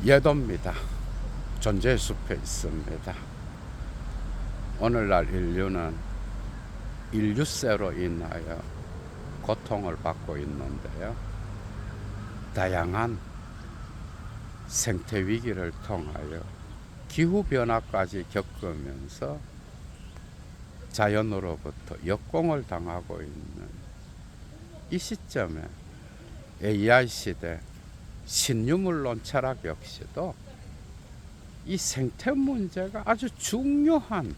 예도입니다. 존재의 숲에 있습니다. 오늘날 인류는 인류세로 인하여 고통을 받고 있는데요. 다양한 생태 위기를 통하여 기후변화까지 겪으면서 자연으로부터 역공을 당하고 있는 이 시점에 AI 시대 신유물론 철학 역시도 이 생태 문제가 아주 중요한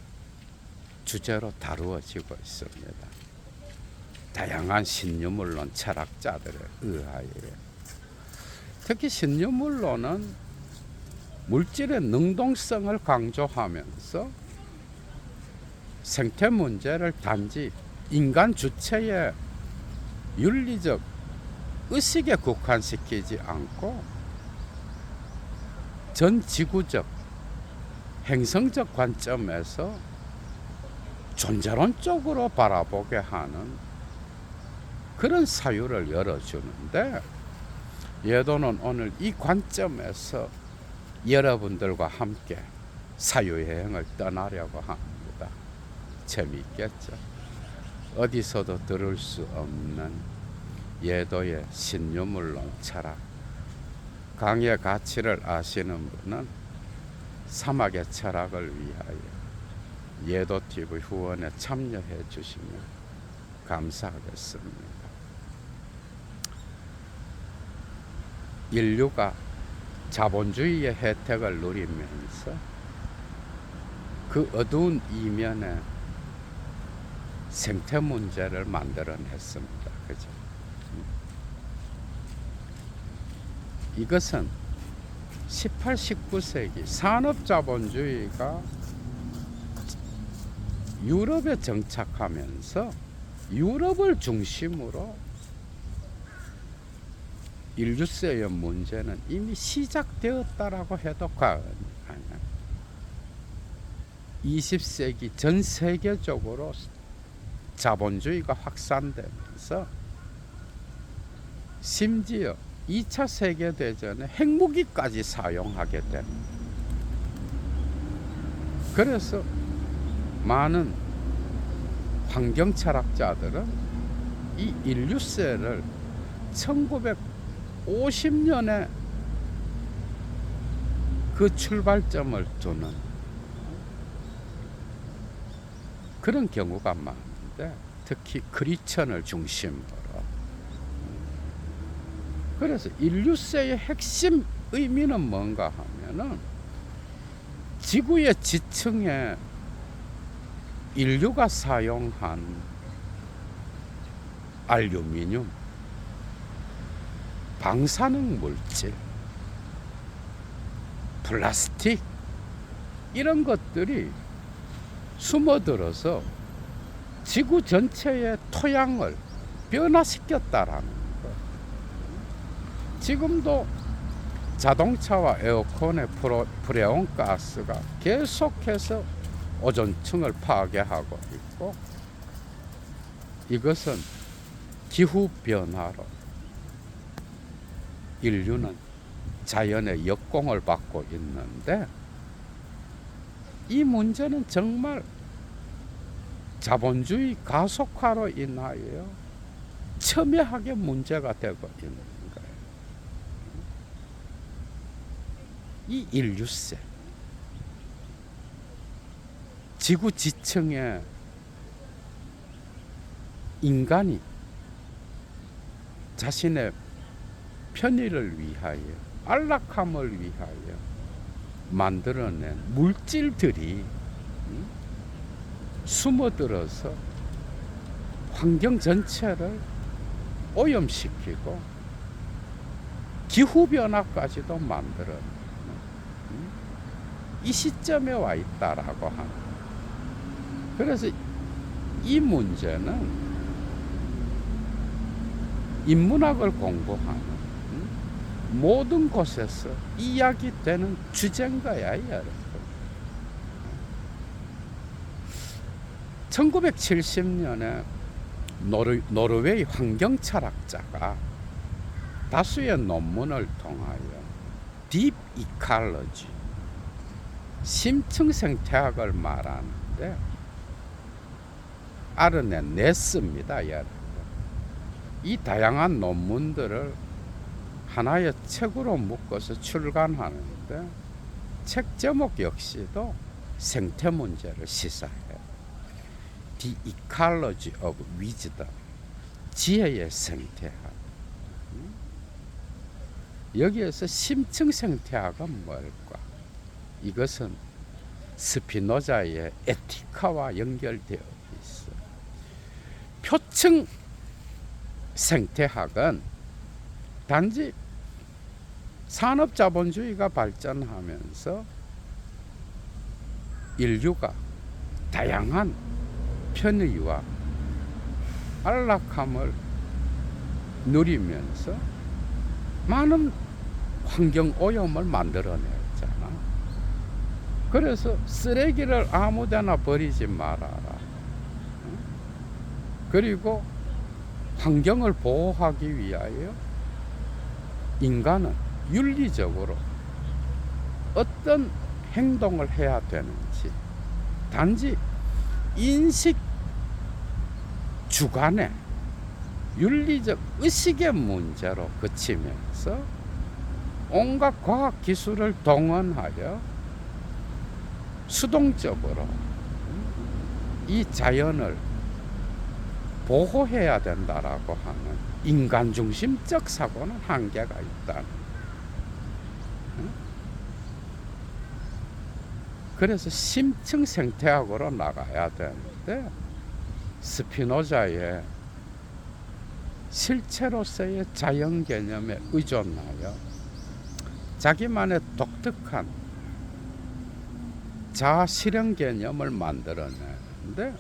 주제로 다루어지고 있습니다. 다양한 신유물론 철학자들에 의하여 특히 신유물론은 물질의 능동성을 강조하면서 생태 문제를 단지 인간 주체의 윤리적 의식에 국한시키지 않고 전 지구적 행성적 관점에서 존재론적으로 바라보게 하는 그런 사유를 열어주는데, 예도는 오늘 이 관점에서 여러분들과 함께 사유여행을 떠나려고 합니다. 재미있겠죠? 어디서도 들을 수 없는 예도의 신유물론 철학, 강의 가치를 아시는 분은 사막의 철학을 위하여 예도TV 후원에 참여해 주시면 감사하겠습니다. 인류가 자본주의의 혜택을 누리면서 그 어두운 이면에 생태 문제를 만들어냈습니다. 그죠? 이것은 18, 19세기 산업자본주의가 유럽에 정착하면서 유럽을 중심으로 인류세의 문제는 이미 시작되었다라고 해도 과언이 아니야. 20세기 전 세계적으로 자본주의가 확산되면서 심지어 2차 세계대전에 핵무기까지 사용하게 됩니다. 그래서 많은 환경철학자들은 이 인류세를 1950년에 그 출발점을 두는 그런 경우가 많은데, 특히 크리스천을 중심으로. 그래서 인류세의 핵심 의미는 뭔가 하면은 지구의 지층에 인류가 사용한 알루미늄, 방사능 물질, 플라스틱 이런 것들이 숨어들어서 지구 전체의 토양을 변화시켰다라는 것. 지금도 자동차와 에어컨의 프레온 가스가 계속해서 오존층을 파괴하고 있고, 이것은 기후변화로 인류는 자연의 역공을 받고 있는데, 이 문제는 정말 자본주의 가속화로 인하여 첨예하게 문제가 되고 있는 거예요. 이 인류세, 지구 지층에 인간이 자신의 편의를 위하여, 안락함을 위하여 만들어낸 물질들이 숨어들어서 환경 전체를 오염시키고 기후변화까지도 만들어내는 이 시점에 와 있다라고 합니다. 그래서 이 문제는 인문학을 공부하는 모든 곳에서 이야기되는 주제인 거야, 여러분. 1970년에 노르웨이 환경철학자가 다수의 논문을 통하여 딥 이칼로지, 심층 생태학을 말하는데 알아냈습니다. 여러분. 이 다양한 논문들을 하나의 책으로 묶어서 출간하는데 책 제목 역시도 생태 문제를 시사해요. The Ecology of Wisdom, 지혜의 생태학. 여기에서 심층 생태학은 뭘까? 이것은 스피노자의 에티카와 연결되어 있어. 표층 생태학은 단지 산업자본주의가 발전하면서 인류가 다양한 편의와 안락함을 누리면서 많은 환경 오염을 만들어냈잖아. 그래서 쓰레기를 아무데나 버리지 말아라. 그리고 환경을 보호하기 위하여 인간은 윤리적으로 어떤 행동을 해야 되는지 단지 인식 주관의 윤리적 의식의 문제로 그치면서 온갖 과학 기술을 동원하여 수동적으로 이 자연을 보호해야 된다라고 하는 인간 중심적 사고는 한계가 있다. 그래서 심층 생태학으로 나가야 되는데 스피노자의 실체로서의 자연 개념에 의존하여 자기만의 독특한 자아 실현 개념을 만들어내는데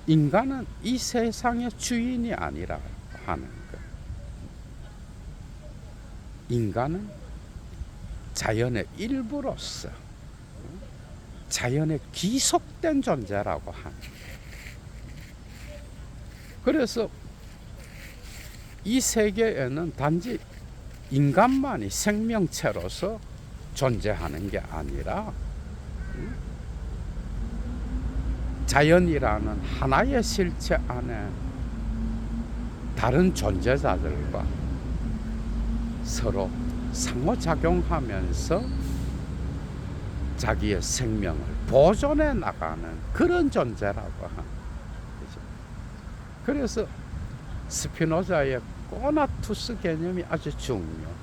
인간은 이 세상의 주인이 아니라 하는 것. 인간은 자연의 일부로서 자연에 기속된 존재라고 하는 것. 그래서 이 세계에는 단지 인간만이 생명체로서 존재하는 게 아니라 자연이라는 하나의 실체 안에 다른 존재자들과 서로 상호작용하면서 자기의 생명을 보존해 나가는 그런 존재라고 하는 거죠. 그래서 스피노자의 코나투스 개념이 아주 중요합니다.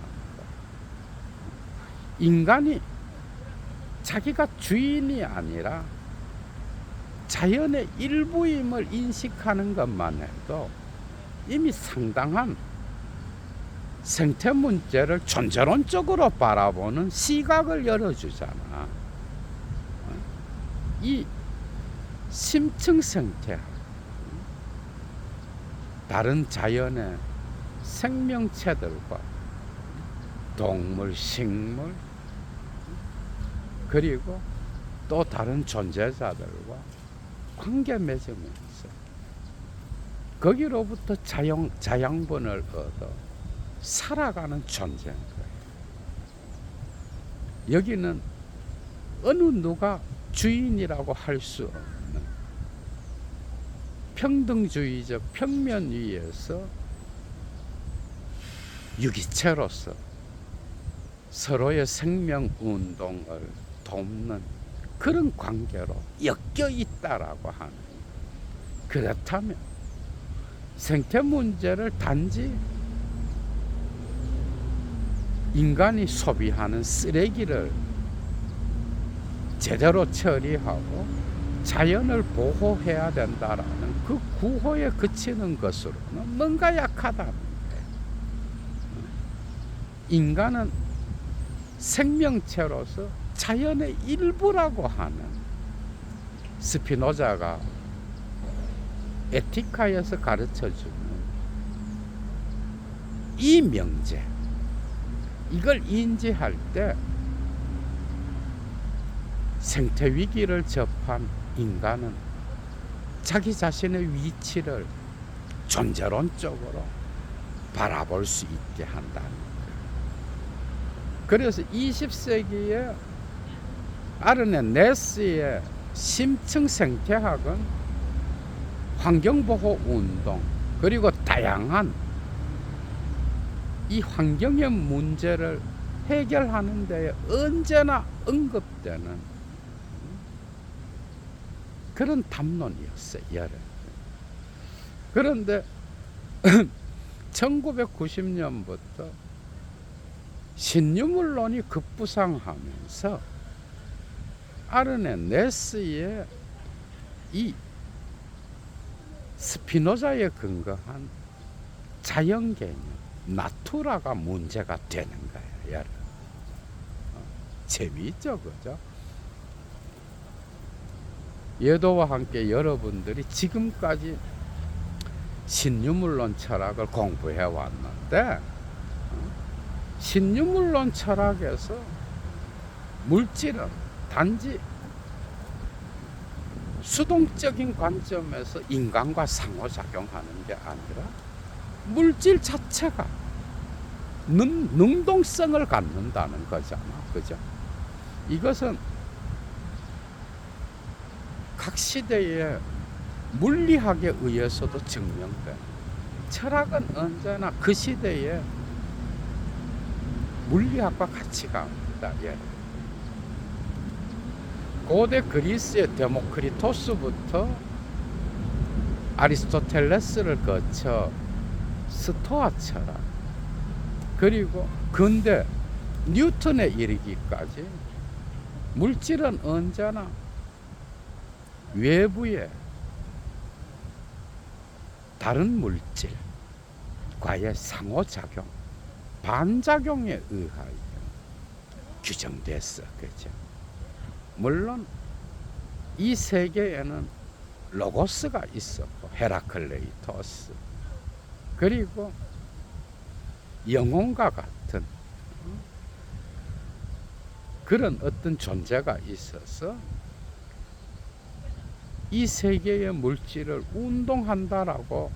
인간이 자기가 주인이 아니라 자연의 일부임을 인식하는 것만 해도 이미 상당한 생태 문제를 존재론적으로 바라보는 시각을 열어주잖아. 이 심층 생태, 다른 자연의 생명체들과 동물, 식물, 그리고 또 다른 존재자들과 관계 맺으면서 거기로부터 자양분을 얻어 살아가는 존재인 거예요. 여기는 어느 누가 주인이라고 할 수 없는 평등주의적 평면 위에서 유기체로서 서로의 생명 운동을 돕는 그런 관계로 엮여 있다라고 하는. 그렇다면 생태 문제를 단지 인간이 소비하는 쓰레기를 제대로 처리하고 자연을 보호해야 된다라는 그 구호에 그치는 것으로는 뭔가 약하다는 거예요. 인간은 생명체로서 자연의 일부라고 하는 스피노자가 에티카에서 가르쳐주는 이 명제, 이걸 인지할 때 생태 위기를 접한 인간은 자기 자신의 위치를 존재론적으로 바라볼 수 있게 한다는 거예요. 그래서 20세기에 아르네네스의 심층 생태학은 환경보호 운동 그리고 다양한 이 환경의 문제를 해결하는 데에 언제나 언급되는 그런 담론이었어요. 여러분. 그런데 1990년부터 신유물론이 급부상하면서 아르네네스의 이 스피노자에 근거한 자연 개념 나투라가 문제가 되는 거예요. 여러분. 재미있죠, 그죠? 예도와 함께 여러분들이 지금까지 신유물론 철학을 공부해 왔는데 신유물론 철학에서 물질은 단지 수동적인 관점에서 인간과 상호작용하는 게 아니라 물질 자체가 능동성을 갖는다는 거잖아. 그죠? 이것은 각 시대의 물리학에 의해서도 증명돼. 철학은 언제나 그 시대의 물리학과 같이 갑니다. 예. 고대 그리스의 데모크리토스부터 아리스토텔레스를 거쳐 스토아 철학, 그리고 근대 뉴턴에 이르기까지 물질은 언제나 외부의 다른 물질과의 상호작용, 반작용에 의하여 규정됐어. 그죠? 물론 이 세계에는 로고스가 있었고 헤라클레이토스, 그리고 영혼과 같은 그런 어떤 존재가 있어서 이 세계의 물질을 운동한다라고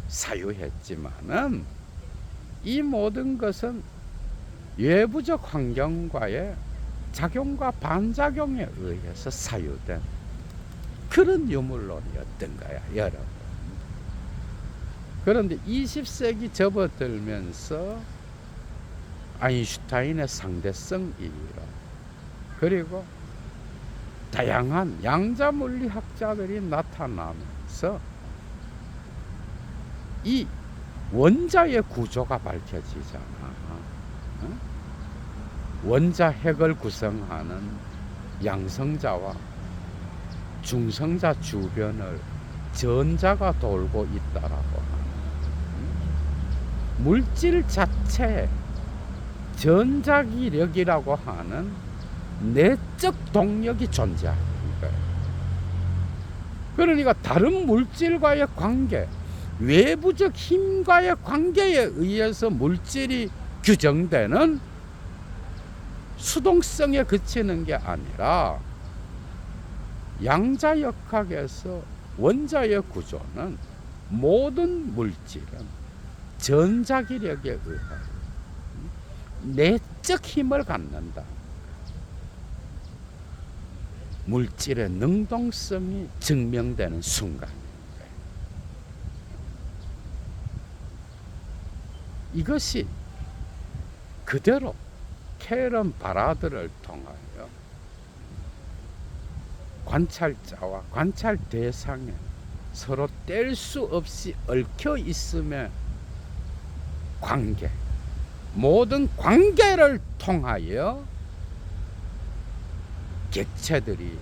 사유했지만은 이 모든 것은 외부적 환경과의 작용과 반작용에 의해서 사유된 그런 유물론이었던 거야, 여러분. 그런데 20세기 접어들면서 아인슈타인의 상대성 이론, 그리고 다양한 양자 물리학자들이 나타나면서 이 원자의 구조가 밝혀지잖아. 원자 핵을 구성하는 양성자와 중성자 주변을 전자가 돌고 있다라고 하는 물질 자체에 전자기력이라고 하는 내적 동력이 존재하는 거예요. 그러니까 다른 물질과의 관계, 외부적 힘과의 관계에 의해서 물질이 규정되는 수동성에 그치는 게 아니라 양자역학에서 원자의 구조는 모든 물질은 전자기력에 의하여 내적 힘을 갖는다. 물질의 능동성이 증명되는 순간입니다. 이것이 그대로 캐런 바라드를 통하여 관찰자와 관찰 대상에 서로 뗄 수 없이 얽혀 있음의 관계, 모든 관계를 통하여 객체들이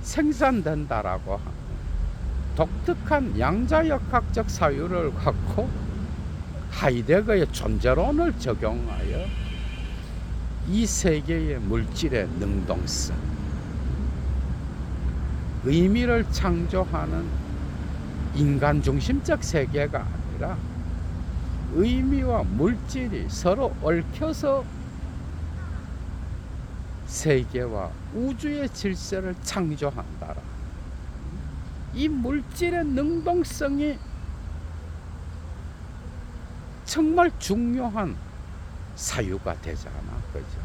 생산된다라고 하는 독특한 양자역학적 사유를 갖고 하이데거의 존재론을 적용하여 이 세계의 물질의 능동성, 의미를 창조하는 인간 중심적 세계가 아니라 의미와 물질이 서로 얽혀서 세계와 우주의 질서를 창조한다라. 이 물질의 능동성이 정말 중요한 사유가 되잖아. 그죠?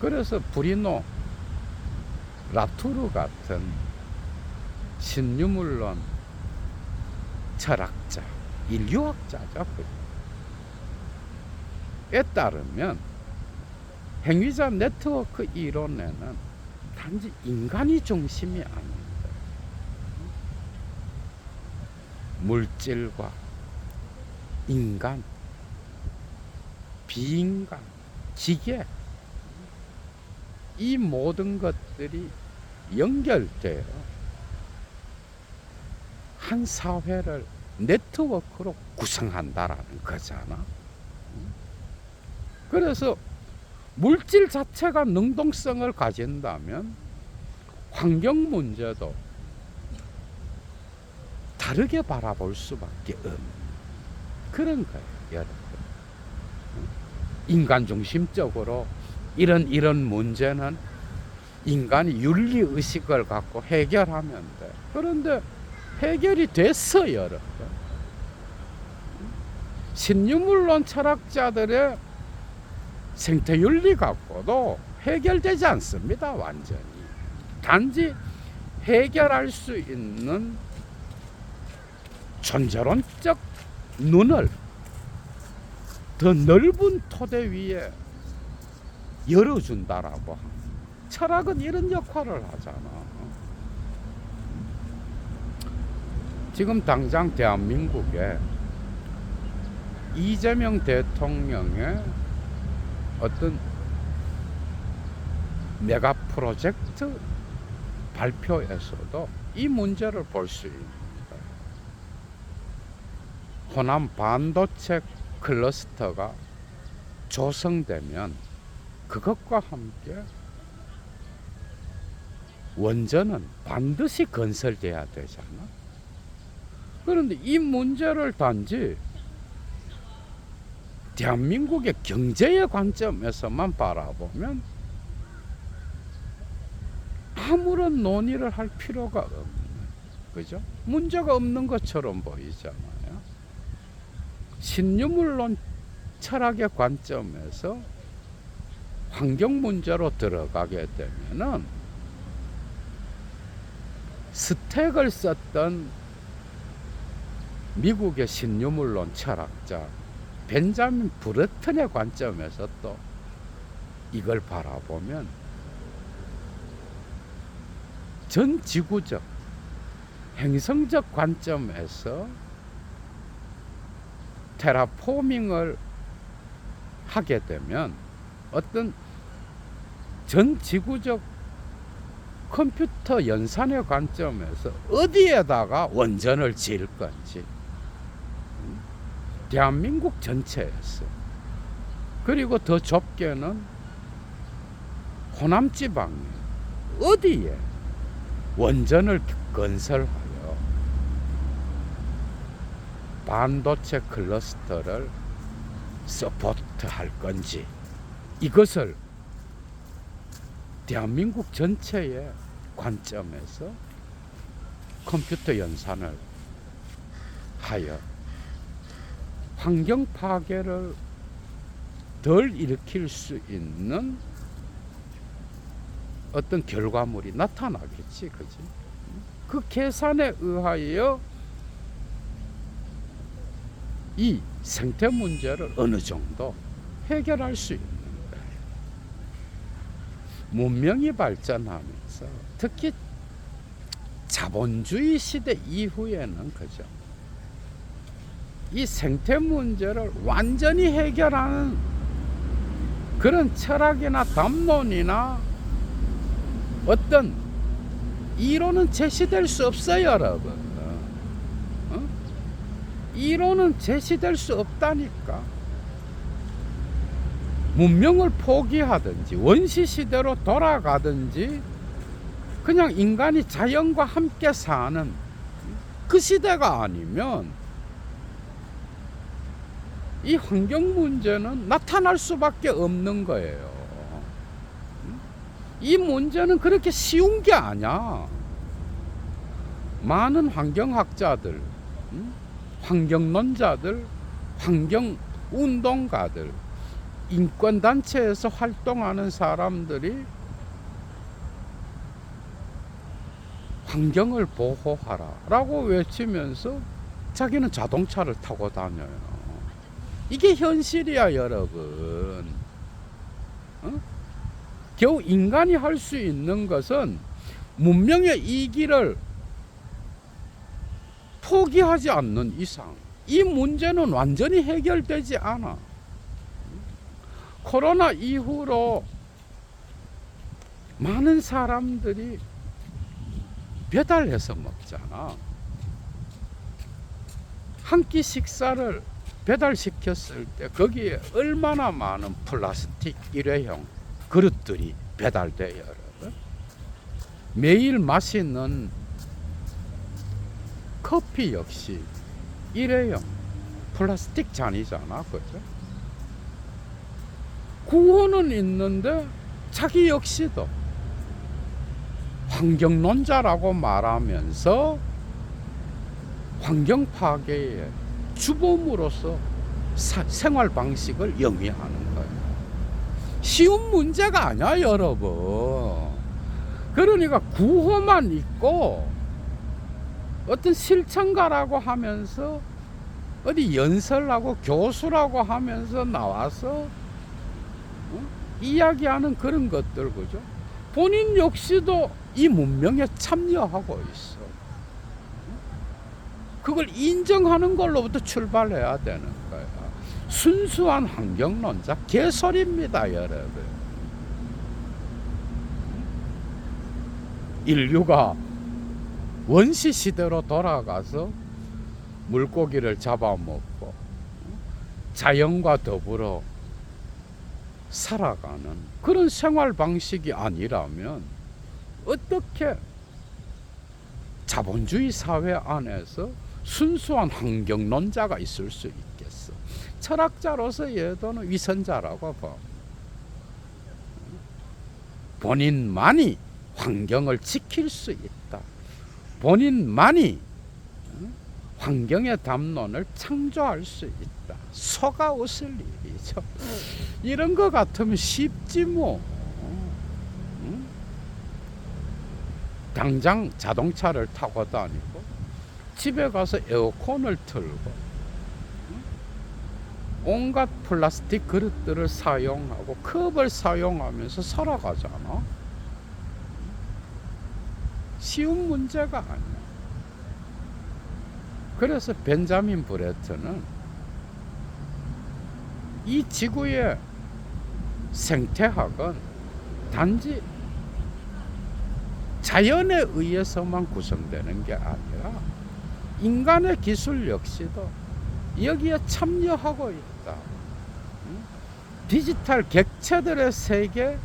그래서 브리노 라투르 같은 신유물론 철학자, 인류학자죠. 에 따르면 행위자 네트워크 이론에는 단지 인간이 중심이 아닙니다. 물질과 인간, 비인간, 기계, 이 모든 것들이 연결되어 한 사회를 네트워크로 구성한다라는 거잖아. 그래서 물질 자체가 능동성을 가진다면 환경 문제도 다르게 바라볼 수밖에 없는 그런 거예요, 여러분. 인간 중심적으로 이런 문제는 인간이 윤리의식을 갖고 해결하면 돼. 그런데 해결이 됐어, 여러분. 신유물론 철학자들의 생태윤리 갖고도 해결되지 않습니다, 완전히. 단지 해결할 수 있는 존재론적 눈을 더 넓은 토대 위에 열어준다라고. 철학은 이런 역할을 하잖아. 지금 당장 대한민국에 이재명 대통령의 어떤 메가 프로젝트 발표에서도 이 문제를 볼 수 있는 거예요. 호남 반도체 클러스터가 조성되면 그것과 함께 원전은 반드시 건설돼야 되잖아. 그런데 이 문제를 단지 대한민국의 경제의 관점에서만 바라보면 아무런 논의를 할 필요가 없는, 그죠? 문제가 없는 것처럼 보이잖아요. 신유물론 철학의 관점에서 환경 문제로 들어가게 되면은 스택을 썼던 미국의 신유물론 철학자 벤자민 브러튼의 관점에서 또 이걸 바라보면 전 지구적 행성적 관점에서 테라포밍을 하게 되면 어떤 전 지구적 컴퓨터 연산의 관점에서 어디에다가 원전을 지을 건지 대한민국 전체에서, 그리고 더 좁게는 호남 지방에 어디에 원전을 건설하여 반도체 클러스터를 서포트할 건지, 이것을 대한민국 전체의 관점에서 컴퓨터 연산을 하여 환경 파괴를 덜 일으킬 수 있는 어떤 결과물이 나타나겠지, 그지? 그 계산에 의하여 이 생태 문제를 어느 정도 해결할 수 있는 거예요. 문명이 발전하면서 특히 자본주의 시대 이후에는, 그죠? 이 생태 문제를 완전히 해결하는 그런 철학이나 담론이나 어떤 이론은 제시될 수 없어요, 여러분. 이론은 제시될 수 없다니까. 문명을 포기하든지 원시 시대로 돌아가든지 그냥 인간이 자연과 함께 사는 그 시대가 아니면 이 환경 문제는 나타날 수밖에 없는 거예요. 이 문제는 그렇게 쉬운 게 아니야. 많은 환경학자들, 환경론자들, 환경운동가들 인권단체에서 활동하는 사람들이 환경을 보호하라 라고 외치면서 자기는 자동차를 타고 다녀요. 이게 현실이야, 여러분. 어? 겨우 인간이 할 수 있는 것은 문명의 이 길을 포기하지 않는 이상 이 문제는 완전히 해결되지 않아. 코로나 이후로 많은 사람들이 배달해서 먹잖아. 한 끼 식사를 배달시켰을 때 거기에 얼마나 많은 플라스틱 일회용 그릇들이 배달돼요, 여러분. 매일 마시는 커피 역시 일회용 플라스틱 잔이잖아, 그죠? 구호는 있는데 자기 역시도 환경론자라고 말하면서 환경 파괴의 주범으로서 생활 방식을 영위하는 거예요. 쉬운 문제가 아니야, 여러분. 그러니까 구호만 있고 어떤 실천가라고 하면서 어디 연설하고 교수라고 하면서 나와서 이야기하는 그런 것들, 그죠? 본인 역시도 이 문명에 참여하고 있어. 그걸 인정하는 걸로부터 출발해야 되는 거야. 순수한 환경론자 개소리입니다, 여러분. 인류가 원시 시대로 돌아가서 물고기를 잡아먹고 자연과 더불어 살아가는 그런 생활 방식이 아니라면 어떻게 자본주의 사회 안에서 순수한 환경론자가 있을 수 있겠어? 철학자로서 얘도는 위선자라고 봐. 본인만이 환경을 지킬 수 있다. 본인만이 환경의 담론을 창조할 수 있다. 속아 웃을 일이죠. 이런 거 같으면 쉽지 뭐. 당장 자동차를 타고 다니고 집에 가서 에어컨을 틀고 온갖 플라스틱 그릇들을 사용하고 컵을 사용하면서 살아가잖아. 쉬운 문제가 아니야. 그래서 벤자민 브레트는 이 지구의 생태학은 단지 자연에 의해서만 구성되는 게 아니라 인간의 기술 역시도 여기에 참여하고 있다. 디지털 객체들의 세계,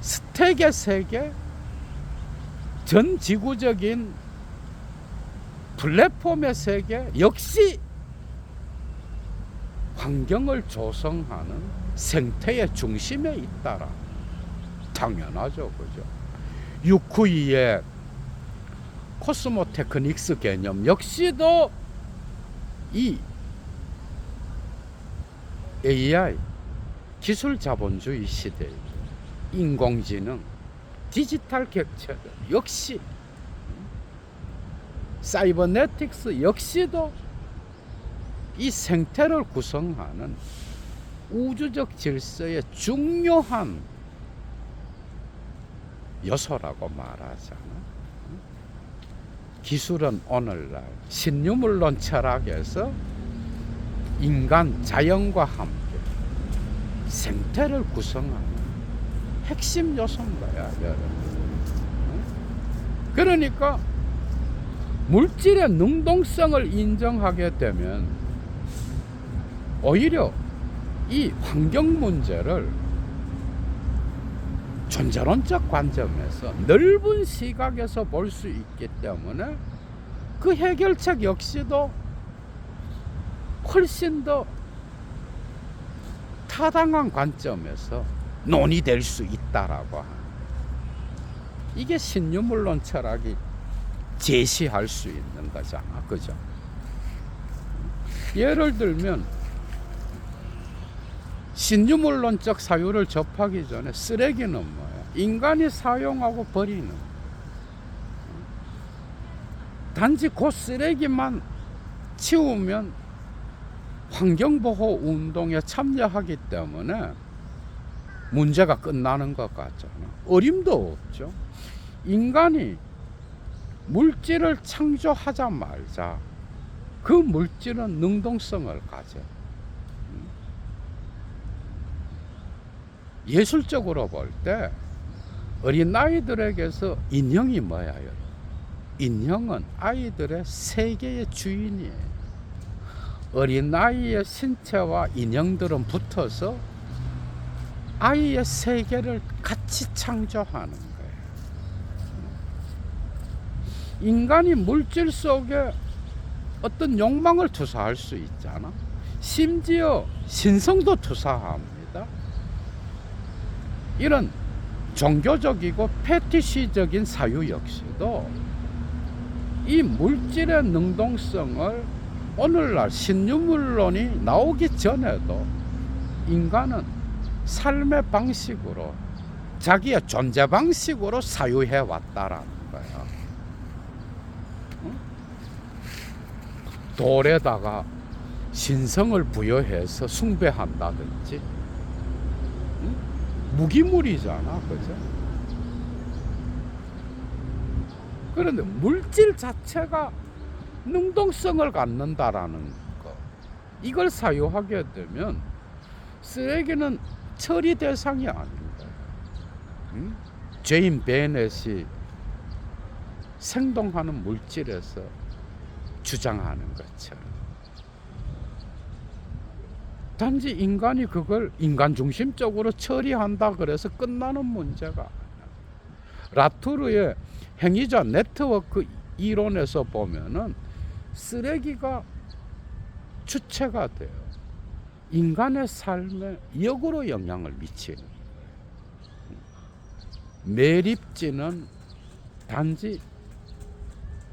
스택의 세계, 전 지구적인 플랫폼의 세계 역시 환경을 조성하는 생태의 중심에 있다라. 당연하죠, 그죠? 유쿠이의 코스모 테크닉스 개념 역시도 이 AI 기술 자본주의 시대에 인공지능 디지털 객체들 역시 사이버네틱스 역시도 이 생태를 구성하는 우주적 질서의 중요한 요소라고 말하잖아. 기술은 오늘날 신유물론 철학에서 인간, 자연과 함께 생태를 구성하는 핵심 요소인 거야, 여러분. 그러니까 물질의 능동성을 인정하게 되면 오히려 이 환경 문제를 존재론적 관점에서 넓은 시각에서 볼 수 있기 때문에 그 해결책 역시도 훨씬 더 타당한 관점에서 논의될 수 있다라고 하는, 이게 신유물론 철학이 제시할 수 있는 거잖아, 그죠? 예를 들면 신유물론적 사유를 접하기 전에 쓰레기는 뭐야? 인간이 사용하고 버리는. 단지 그 쓰레기만 치우면 환경보호 운동에 참여하기 때문에 문제가 끝나는 것 같잖아. 어림도 없죠. 인간이 물질을 창조하자 말자 그 물질은 능동성을 가져. 예술적으로 볼 때 어린아이들에게서 인형이 뭐야 여러분? 인형은 아이들의 세계의 주인이에요. 어린아이의 신체와 인형들은 붙어서 아이의 세계를 같이 창조하는 거예요. 인간이 물질 속에 어떤 욕망을 투사할 수 있잖아. 심지어 신성도 투사합니다. 이런 종교적이고 패티시적인 사유 역시도 이 물질의 능동성을 오늘날 신유물론이 나오기 전에도 인간은 삶의 방식으로 자기의 존재 방식으로 사유해 왔다라는 거야. 돌에다가 신성을 부여해서 숭배한다든지 무기물이잖아, 그죠? 그런데 물질 자체가 능동성을 갖는다라는 거, 이걸 사유하게 되면 쓰레기는 처리 대상이 아닌 거예요. 제인 베넷이 생동하는 물질에서 주장하는 것처럼 단지 인간이 그걸 인간 중심적으로 처리한다 그래서 끝나는 문제가 아니야. 라투르의 행위자 네트워크 이론에서 보면은 쓰레기가 주체가 돼요. 인간의 삶에 역으로 영향을 미치는 거예요. 매립지는 단지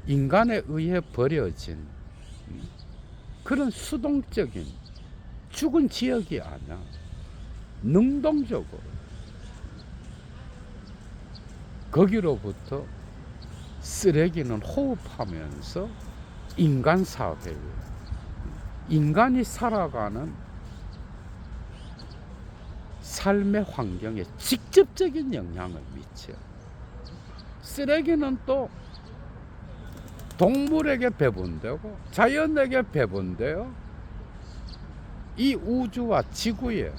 인간에 의해 버려진 그런 수동적인 죽은 지역이 아니야. 능동적으로 거기로부터 쓰레기는 호흡하면서 인간 사회에 인간이 살아가는 삶의 환경에 직접적인 영향을 미쳐. 쓰레기는 또 동물에게 배분되고 자연에게 배분되어 이 우주와 지구의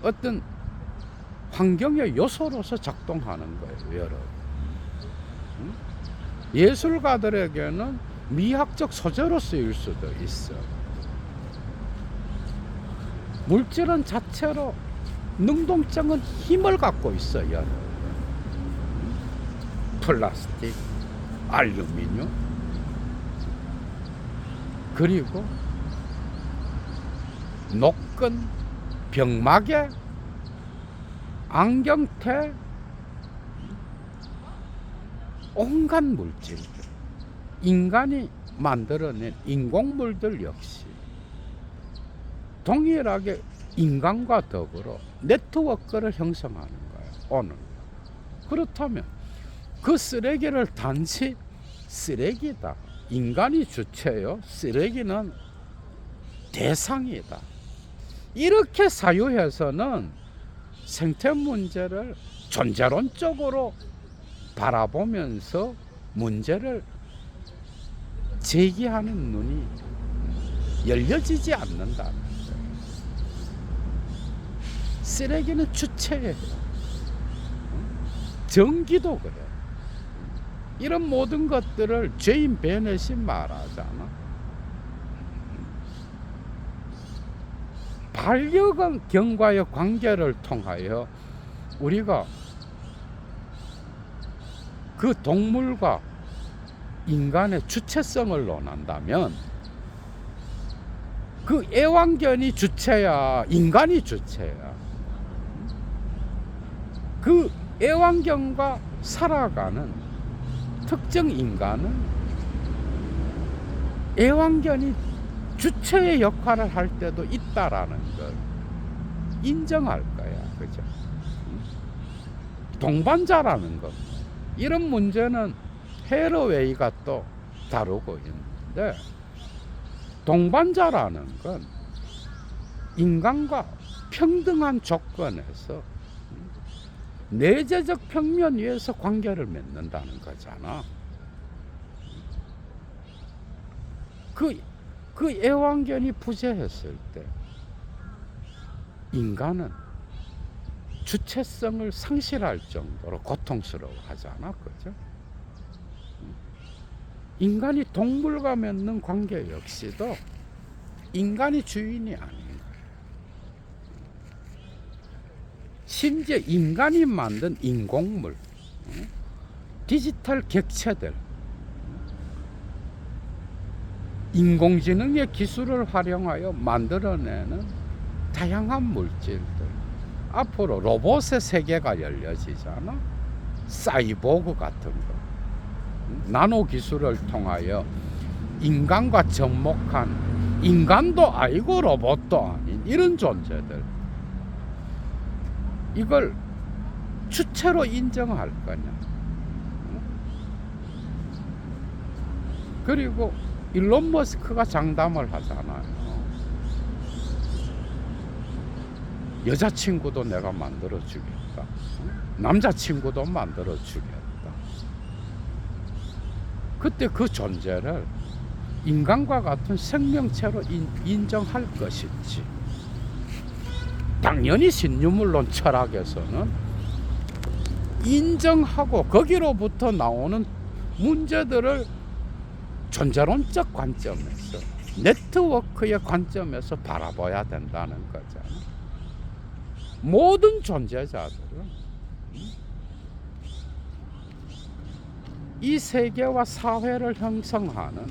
어떤 환경의 요소로서 작동하는 거예요, 여러분. 예술가들에게는 미학적 소재로 쓰일 수도 있어. 물질은 자체로 능동적인 힘을 갖고 있어요, 여러분. 플라스틱, 알루미늄, 그리고 녹근, 병마개, 안경테, 온갖 물질들, 인간이 만들어낸 인공물들 역시 동일하게 인간과 더불어 네트워크를 형성하는 거예요, 오늘. 그렇다면 그 쓰레기를 단지 쓰레기다, 인간이 주체요, 쓰레기는 대상이다, 이렇게 사유해서는 생태 문제를 존재론적으로 바라보면서 문제를 제기하는 눈이 열려지지 않는다는 거예요. 쓰레기는 주체예요. 전기도 그래. 이런 모든 것들을 제인 베넷이 말하잖아. 반려견과의 관계를 통하여 우리가 그 동물과 인간의 주체성을 논한다면 그 애완견이 주체야, 인간이 주체야. 그 애완견과 살아가는 특정 인간은 애완견이 주체의 역할을 할 때도 있다라는 걸 인정할 거야. 그죠? 동반자라는 것. 이런 문제는 헤러웨이가 또 다루고 있는데, 동반자라는 건 인간과 평등한 조건에서 내재적 평면 위에서 관계를 맺는다는 거잖아. 그 애완견이 부재했을 때 인간은 주체성을 상실할 정도로 고통스러워하잖아, 그죠? 인간이 동물과 맺는 관계 역시도 인간이 주인이 아닌 거예요. 심지어 인간이 만든 인공물, 디지털 객체들, 인공지능의 기술을 활용하여 만들어내는 다양한 물질들, 앞으로 로봇의 세계가 열려지잖아. 사이보그 같은 거, 나노 기술을 통하여 인간과 접목한, 인간도 아니고 로봇도 아닌 이런 존재들, 이걸 주체로 인정할 거냐. 그리고 일론 머스크가 장담을 하잖아요. 여자친구도 내가 만들어 주겠다. 남자친구도 만들어 주겠다. 그때 그 존재를 인간과 같은 생명체로 인정할 것인지. 당연히 신유물론 철학에서는 인정하고 거기로부터 나오는 문제들을 존재론적 관점에서, 네트워크의 관점에서 바라봐야 된다는 거잖아. 모든 존재자들은 이 세계와 사회를 형성하는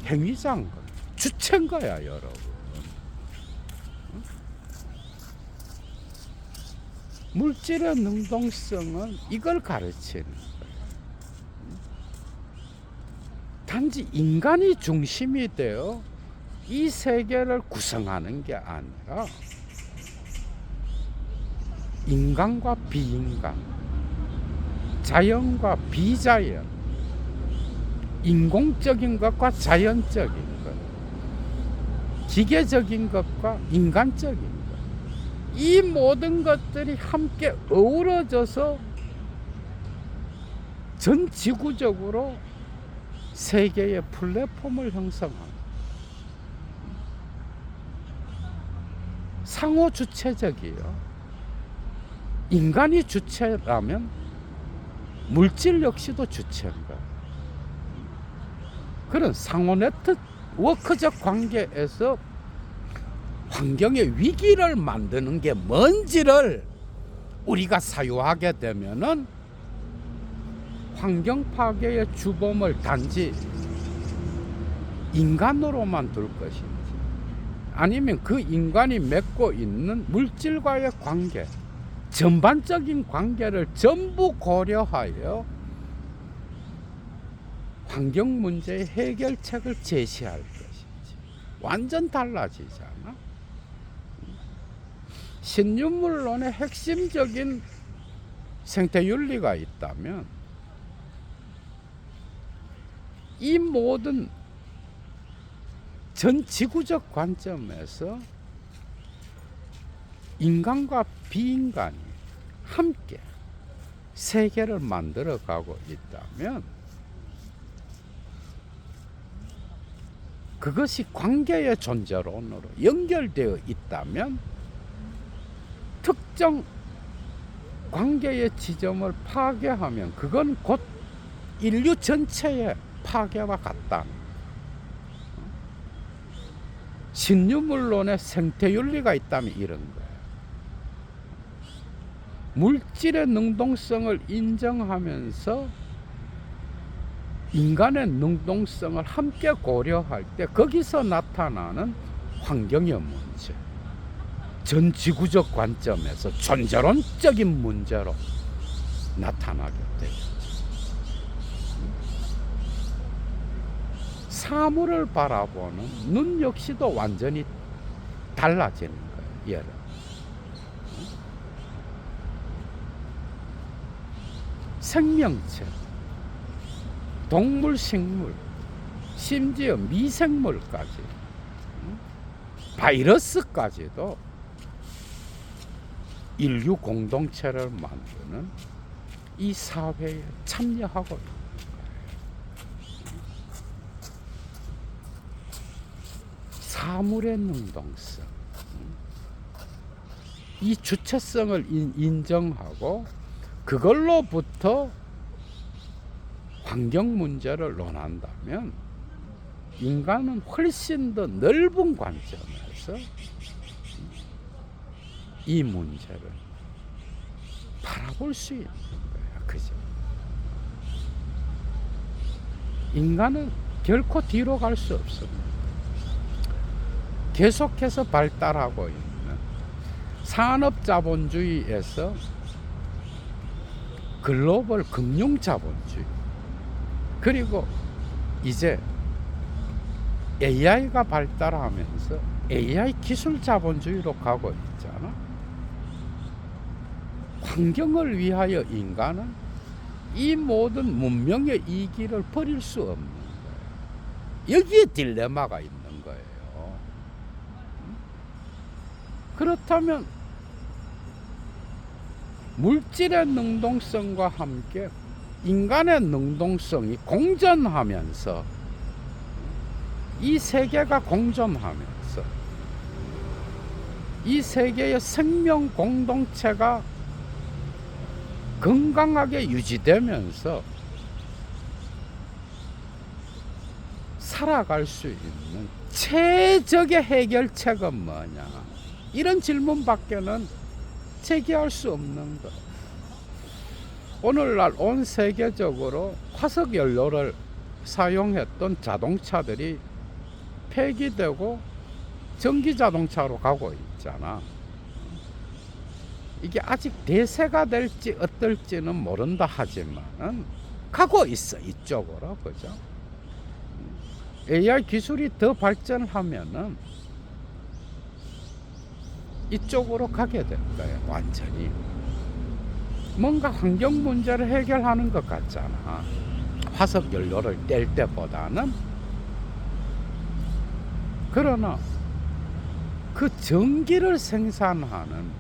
행위자인 거야. 주체인 거야, 여러분. 물질의 능동성은 이걸 가르치는 거예요. 단지 인간이 중심이 되어 이 세계를 구성하는 게 아니라 인간과 비인간, 자연과 비자연, 인공적인 것과 자연적인 것, 기계적인 것과 인간적인 것, 이 모든 것들이 함께 어우러져서 전 지구적으로 세계의 플랫폼을 형성하는, 상호 주체적이요. 인간이 주체라면 물질 역시도 주체인 거야. 그런 상호 네트워크적 관계에서 환경의 위기를 만드는 게 뭔지를 우리가 사유하게 되면은 환경 파괴의 주범을 단지 인간으로만 둘 것인지, 아니면 그 인간이 맺고 있는 물질과의 관계, 전반적인 관계를 전부 고려하여 환경 문제의 해결책을 제시할 것인지 완전 달라지잖아. 신유물론의 핵심적인 생태윤리가 있다면 이 모든 전 지구적 관점에서 인간과 비인간이 함께 세계를 만들어가고 있다면 그것이 관계의 존재론으로 연결되어 있다면 특정 관계의 지점을 파괴하면 그건 곧 인류 전체의 파괴와 같다. 신유물론의 생태윤리가 있다면 이런 거예요. 물질의 능동성을 인정하면서 인간의 능동성을 함께 고려할 때 거기서 나타나는 환경의 문제, 전 지구적 관점에서 존재론적인 문제로 나타나게 되죠. 사물을 바라보는 눈 역시도 완전히 달라지는 거예요. 얘를. 생명체, 동물, 식물, 심지어 미생물까지, 바이러스까지도 인류 공동체를 만드는 이 사회에 참여하고 있는 거예요. 사물의 능동성, 이 주체성을 인정하고 그걸로부터 환경 문제를 논한다면 인간은 훨씬 더 넓은 관점에서 이 문제를 바라볼 수 있는 거야. 그죠? 인간은 결코 뒤로 갈 수 없습니다. 계속해서 발달하고 있는 산업자본주의에서 글로벌 금융자본주의, 그리고 이제 AI가 발달하면서 AI 기술 자본주의로 가고 있잖아. 환경을 위하여 인간은 이 모든 문명의 이기를 버릴 수 없는 거예요. 여기에 딜레마가 있는 거예요. 그렇다면 물질의 능동성과 함께 인간의 능동성이 공존하면서, 이 세계가 공존하면서 이 세계의 생명 공동체가 건강하게 유지되면서 살아갈 수 있는 최적의 해결책은 뭐냐, 이런 질문밖에는 제기할 수 없는 것. 오늘날 온 세계적으로 화석 연료를 사용했던 자동차들이 폐기되고 전기 자동차로 가고 있잖아. 이게 아직 대세가 될지 어떨지는 모른다 하지만은 가고 있어, 이쪽으로. 그죠? AI 기술이 더 발전하면은 이쪽으로 가게 될 거예요. 완전히. 뭔가 환경 문제를 해결하는 것 같잖아. 화석 연료를 뗄 때보다는. 그러나 그 전기를 생산하는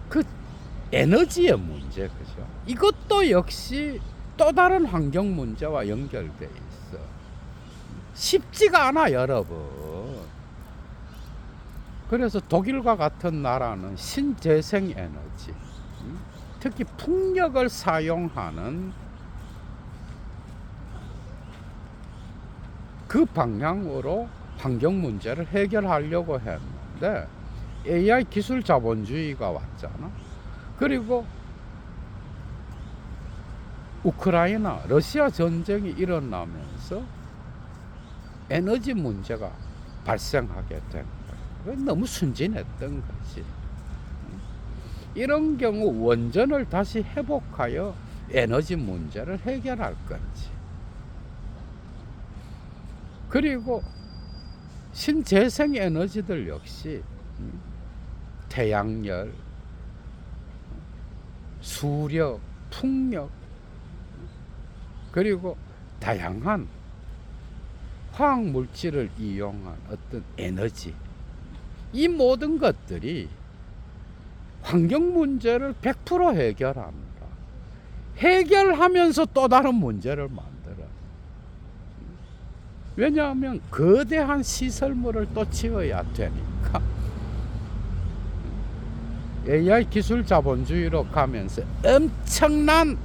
그 에너지의 문제, 그죠? 이것도 역시 또 다른 환경 문제와 연결돼 있어. 쉽지가 않아, 여러분. 그래서 독일과 같은 나라는 신재생 에너지, 특히 풍력을 사용하는 그 방향으로 환경 문제를 해결하려고 했는데 AI 기술 자본주의가 왔잖아. 그리고 우크라이나, 러시아 전쟁이 일어나면서 에너지 문제가 발생하게 된 거예요. 너무 순진했던 거지. 이런 경우 원전을 다시 회복하여 에너지 문제를 해결할 건지, 그리고 신재생 에너지들 역시 태양열, 수력, 풍력, 그리고 다양한 화학 물질을 이용한 어떤 에너지, 이 모든 것들이 환경 문제를 100% 해결합니다. 해결하면서 또 다른 문제를 만들어. 왜냐하면 거대한 시설물을 또 지어야 되니까. AI 기술 자본주의로 가면서 엄청난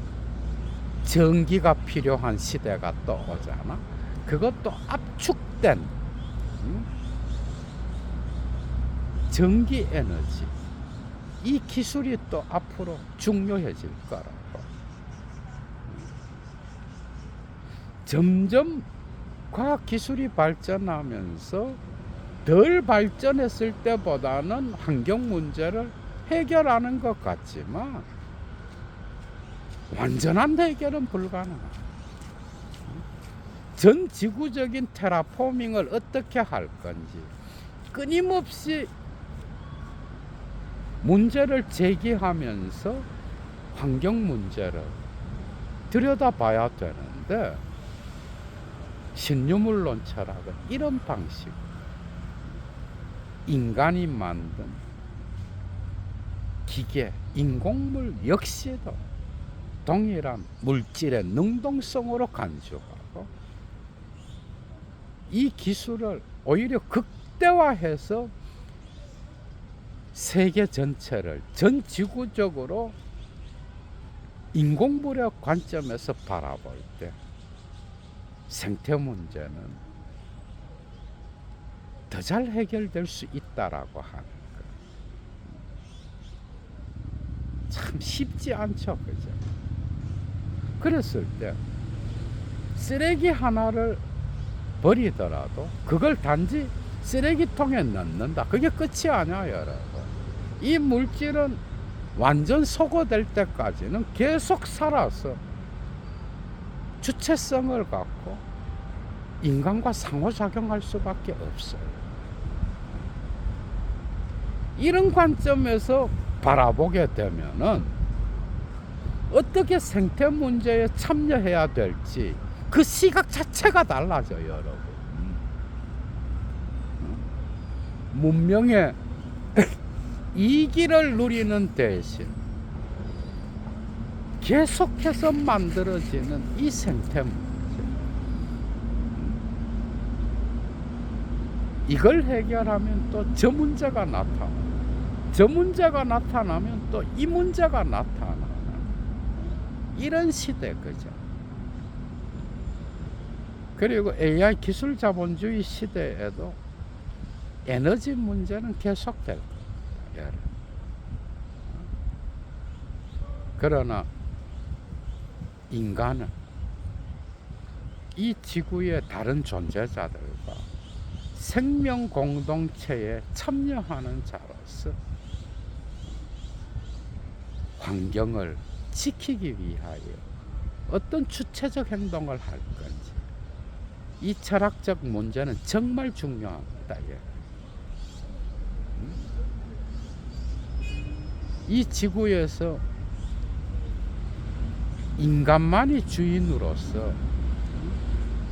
전기가 필요한 시대가 또 오잖아. 그것도 압축된 전기 에너지, 이 기술이 또 앞으로 중요해질 거라고. 점점 과학 기술이 발전하면서 덜 발전했을 때보다는 환경 문제를 해결하는 것 같지만 완전한 해결은 불가능하다. 전 지구적인 테라포밍을 어떻게 할 건지 끊임없이 문제를 제기하면서 환경 문제를 들여다봐야 되는데, 신유물론 철학은 이런 방식, 인간이 만든 기계, 인공물 역시도 동일한 물질의 능동성으로 간주하고, 이 기술을 오히려 극대화해서 세계 전체를 전 지구적으로 인공물의 관점에서 바라볼 때 생태 문제는 더 잘 해결될 수 있다라고 하는 거. 참 쉽지 않죠, 그죠? 그랬을 때 쓰레기 하나를 버리더라도 그걸 단지 쓰레기통에 넣는다, 그게 끝이 아니야, 여러분. 이 물질은 완전 소거될 때까지는 계속 살아서 주체성을 갖고 인간과 상호작용할 수밖에 없어요. 이런 관점에서 바라보게 되면은 어떻게 생태 문제에 참여해야 될지 그 시각 자체가 달라져요, 여러분. 문명의 이기를 누리는 대신 계속해서 만들어지는 이 생태 문제, 이걸 해결하면 또 저 문제가 나타나고, 저 문제가 나타나면 또 이 문제가 나타나는 이런 시대, 그죠? 그리고 AI 기술 자본주의 시대에도 에너지 문제는 계속될 겁니다. 그러나 인간은 이 지구의 다른 존재자들과 생명 공동체에 참여하는 자로서 환경을 지키기 위하여 어떤 주체적 행동을 할 건지, 이 철학적 문제는 정말 중요합니다. 이 지구에서 인간만이 주인으로서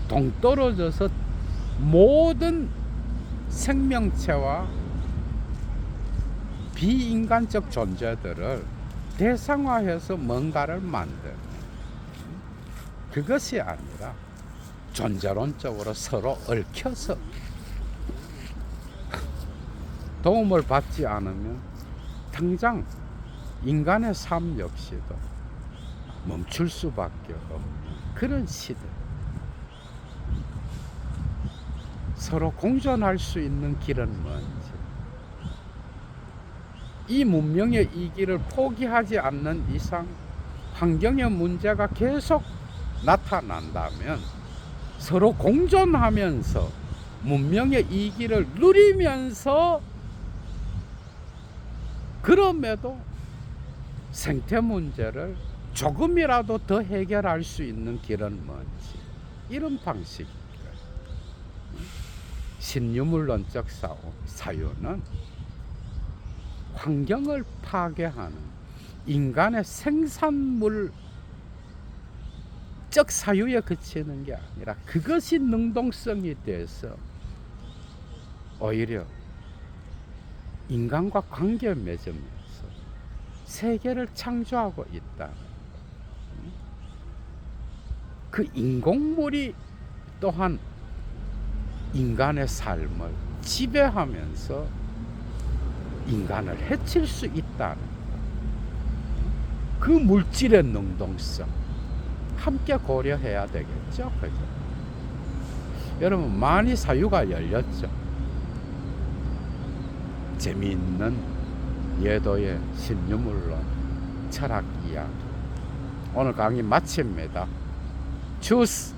동떨어져서 모든 생명체와 비인간적 존재들을 대상화해서 뭔가를 만드는, 그것이 아니라 존재론적으로 서로 얽혀서 도움을 받지 않으면 당장 인간의 삶 역시도 멈출 수밖에 없는 그런 시대, 서로 공존할 수 있는 길은 뭔지, 이 문명의 이기를 포기하지 않는 이상 환경의 문제가 계속 나타난다면 서로 공존하면서 문명의 이기를 누리면서, 그럼에도 생태 문제를 조금이라도 더 해결할 수 있는 길은 뭔지, 이런 방식입니다. 신유물론적 사유는 환경을 파괴하는 인간의 생산물적 사유에 그치는 게 아니라 그것이 능동성이 돼서 오히려 인간과 관계 맺으면서 세계를 창조하고 있다. 그 인공물이 또한 인간의 삶을 지배하면서 인간을 해칠 수 있다는 그 물질의 능동성 함께 고려해야 되겠죠, 그죠? 여러분, 많이 사유가 열렸죠. 재미있는 예도의 신유물론 철학 이야기, 오늘 강의 마칩니다. 주스.